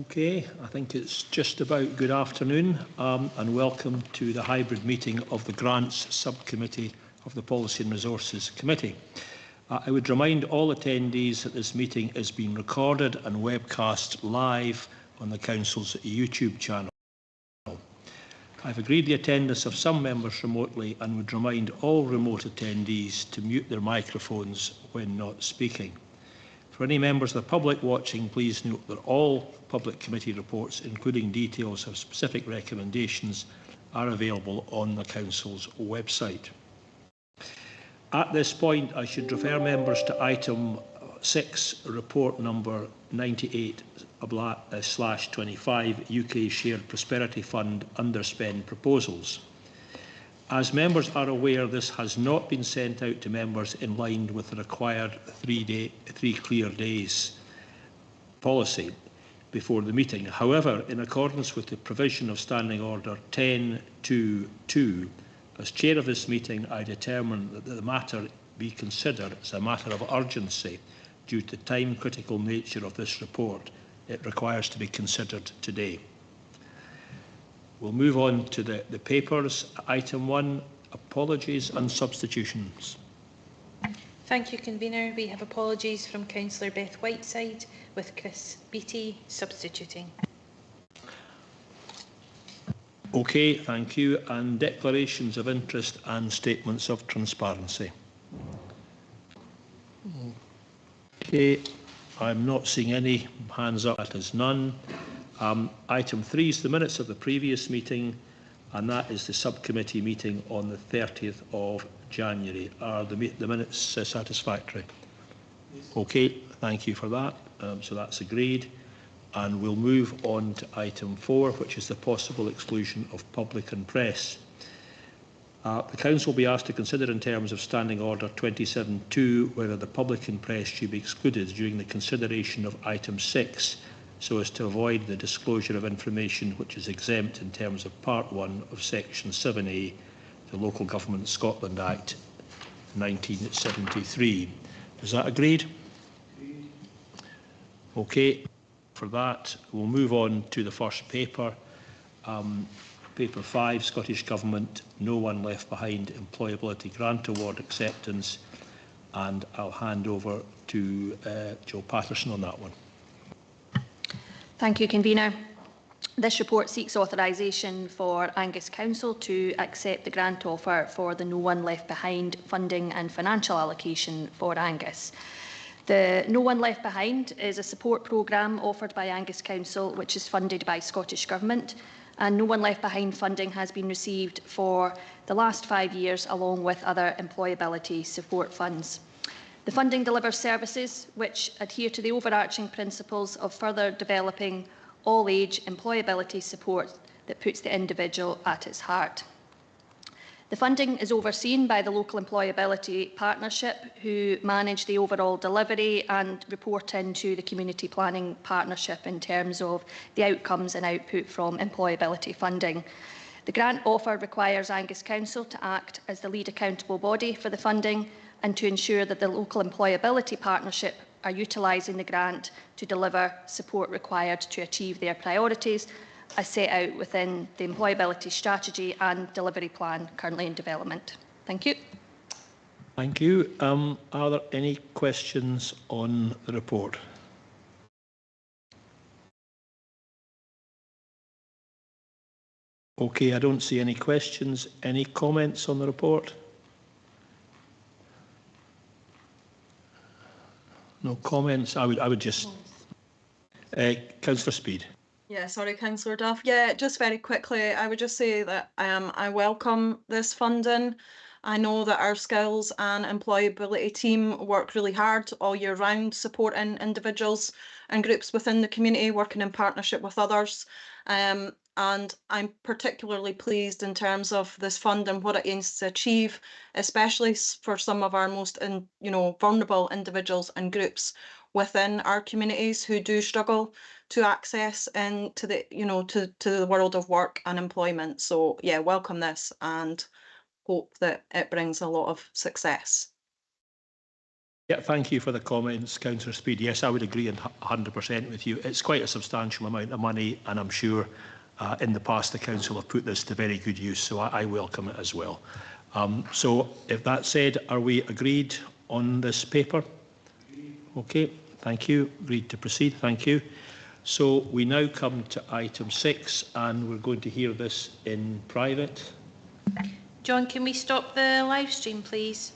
Okay, I think it's just about good afternoon and welcome to the hybrid meeting of the Grants Subcommittee of the Policy and Resources Committee. I would remind all attendees that this meeting is being recorded and webcast live on the Council's YouTube channel. I've agreed the attendance of some members remotely and would remind all remote attendees to mute their microphones when not speaking. For any members of the public watching, please note that all public committee reports, including details of specific recommendations, are available on the Council's website. At this point, I should refer members to item 6, report number 98/25, UK Shared Prosperity Fund underspend proposals. As members are aware, this has not been sent out to members in line with the required three clear days policy before the meeting. However, in accordance with the provision of Standing Order 10.2.2, as chair of this meeting, I determine that the matter be considered as a matter of urgency due to the time-critical nature of this report. It requires to be considered today. We'll move on to the papers. Item 1, apologies and substitutions. Thank you, Convener. We have apologies from Councillor Beth Whiteside, with Chris Beattie substituting. Okay, thank you. And declarations of interest and statements of transparency. Okay, I'm not seeing any hands up. That is none. Item 3 is the minutes of the previous meeting, and that is the subcommittee meeting on the 30th of January. Are the minutes satisfactory? Yes. Okay, thank you for that. So that's agreed. And we'll move on to item 4, which is the possible exclusion of public and press. The Council will be asked to consider in terms of Standing Order 27.2 whether the public and press should be excluded during the consideration of item 6, so as to avoid the disclosure of information which is exempt in terms of Part 1 of Section 7A, the Local Government Scotland Act 1973. Is that agreed? Okay. For that, we'll move on to the first paper. Paper 5, Scottish Government, No One Left Behind Employability Grant Award Acceptance. And I'll hand over to Jo Patterson on that one. Thank you, Convener. This report seeks authorisation for Angus Council to accept the grant offer for the No One Left Behind funding and financial allocation for Angus. The No One Left Behind is a support programme offered by Angus Council, which is funded by Scottish Government, and No One Left Behind funding has been received for the last 5 years, along with other employability support funds. The funding delivers services which adhere to the overarching principles of further developing all-age employability support that puts the individual at its heart. The funding is overseen by the Local Employability Partnership, who manage the overall delivery and report into the Community Planning Partnership in terms of the outcomes and output from employability funding. The grant offer requires Angus Council to act as the lead accountable body for the funding and to ensure that the Local Employability Partnership are utilising the grant to deliver support required to achieve their priorities as set out within the employability strategy and delivery plan currently in development. Thank you. Thank you. Are there any questions on the report? Okay, I don't see any questions. Any comments on the report? No comments. I would just Councillor Speed. Yeah, sorry, Councillor Duff. Yeah, just very quickly, I would just say that I welcome this funding. I know that our skills and employability team work really hard all year round, supporting individuals and groups within the community, working in partnership with others. And I'm particularly pleased in terms of this fund and what it aims to achieve, especially for some of our most vulnerable individuals and groups within our communities who do struggle to access into the to the world of work and employment. So yeah, welcome this and hope that it brings a lot of success. Yeah, thank you for the comments, Councillor Speed. Yes, I would agree 100% with you. It's quite a substantial amount of money, and I'm sure in the past the Council have put this to very good use, so I welcome it as well. So, if that said, are we agreed on this paper? Okay, thank you. Agreed to proceed. Thank you. So, we now come to item 6, and we're going to hear this in private. John, can we stop the live stream, please?